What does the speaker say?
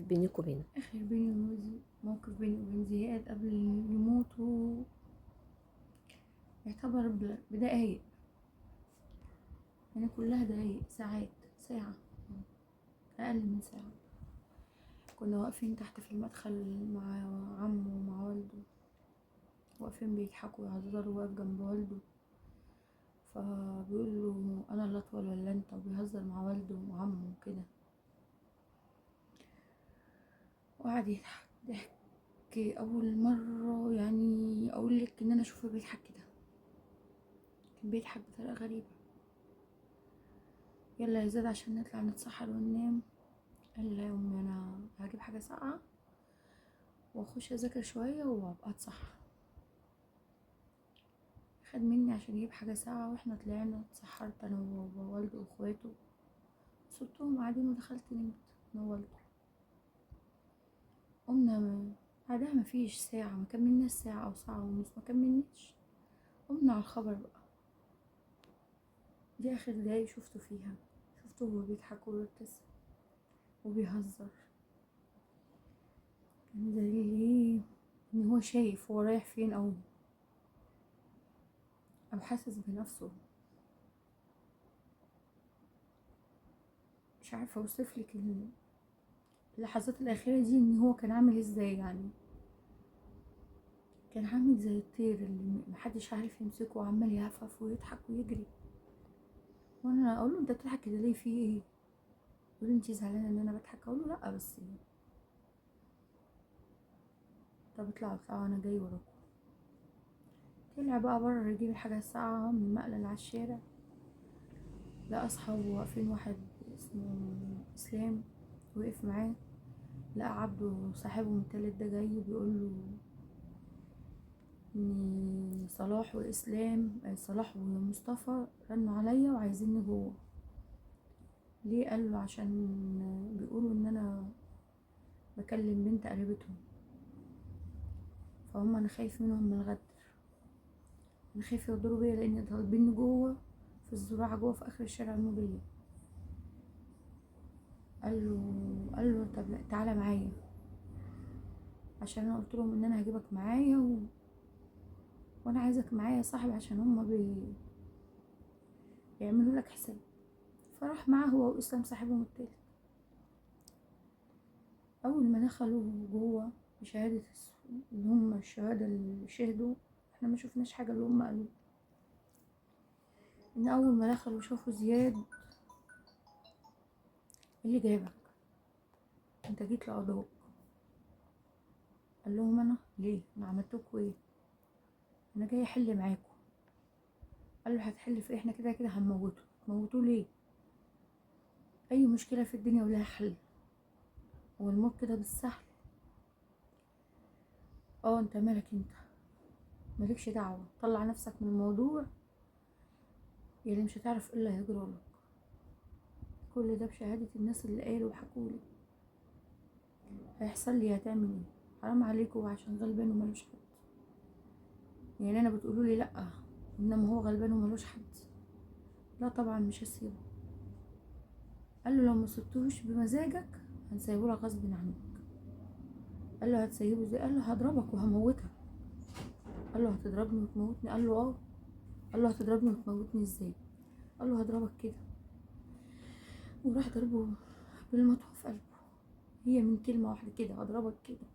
بينك وبينه. اخر موقف بيني وبين زياد قبل يموت يعتبر بدقايق، يعني كلها دقايق، ساعة، اقل من ساعة. كنا واقفين تحت في المدخل مع عمه ومع والده، واقفين بيضحكوا ويهزروا، واقف جنب والده، فبيقول له انا اللي اطول ولا انت، وبيهزر مع والده وعمه وكده، وقعد يضحك ضحك. اول مره يعني اقول لك ان انا اشوفه بيضحك كده، كان بيضحك بطريقه غريبه. يلا يا زياد عشان نطلع نتسحر وننام. قال لا يا امي، انا هجيب حاجه ساقعه واخش اذاكر شويه وابقى اتسحر. خد مني عشان يجيب حاجه ساقعه، واحنا طلعنا اتسحرت انا ووالده واخواته، سبتهم قاعدين ودخلت نمت انا ووالده. قمنا بعدها مفيش ساعه، ما كملناش ساعه او ساعه ونص، ما كملناش. قمنا على الخبر بقى. دي اخر دقايق شفته فيها، شفته وهو بيضحك وبيبتسم وبيهزر. كان دليل ايه؟ ان هو شايف هو رايح فين، او حاسس بنفسه. مش عارفه اوصفلك اللحظات الاخيره دي ان هو كان عامل ازاي. يعني كان عامل زي الطير اللي محدش عارف يمسكه، وعمال يهفف ويضحك ويجري. وانا اقول له انت بتضحك كده ليه، في ايه؟ يقول لي انت زعلانه ان انا بضحك؟ اقول له لا، بس طب اطلعوا انا جاي وراكم. طلع بقى بره يجيب الحاجه الساقعه من المقلة على الشارع، لقى اصحابه واقفين، واحد اسمه اسلام وقف معاه، لقى عبده صاحبهم التالت ده جاي بيقول له ان صلاح ومصطفى رنوا عليا وعايزيني جوه. ليه؟ قال له عشان بيقولوا ان انا بكلم بنت قريبتهم، فهم انا خايف منهم من الغدر، انا خايف يغدروا بيا لان طالبيني جوه في الزراعه جوه في اخر الشارع الموبيليا. قال له طب لا تعالى معايا، عشان انا قلت لهم ان انا هجيبك معايا وانا عايزك معايا يا صاحبي، عشان هما بيعملوا لك حساب. فراح معاه هو واسلام صاحبهم التالت. اول ما دخلوا جوه بشهادة ان هم الشهادة اللي شهدوا، احنا ما شفناش حاجة اللي هم قالوا. ان اول ما دخلوا شافوا زياد. اللي جابك؟ انت جيت لقضاء. قال لهم انا ليه؟ انا عملتلكوا ايه؟ انا جاي احل معاكم. قال له هتحل في إيه؟ احنا كده كده هنموته. تموتوه ليه؟ اي مشكلة في الدنيا ولها حل، هو الموت كده بالسهل؟ انت مالك؟ انت مالكش دعوة، طلع نفسك من الموضوع، يعني مش هتعرف ايه اللي هيجرالك. كل ده بشهادة الناس اللي قالوا وحكولي. هيحصل لي هتعمل ايه؟ حرام عليكم، عشان غلبان وملوش حد. يعني انا بتقولوا لي لا، انما هو غلبان وملوش حد. لا طبعا مش هسيبه. قال له لو ما سبتوش بمزاجك هنسيبه لك غصب عنك. قال له هتسيبه ازاي؟ قال له هضربك وهموتك. قال له هتضربني وتموتني؟ قال له اه. قال له هتضربني وتموتني ازاي؟ قال له هضربك كده. وراح ضربه بالمطوه في قلبه، هي من كلمه واحده كده، هضربك كده.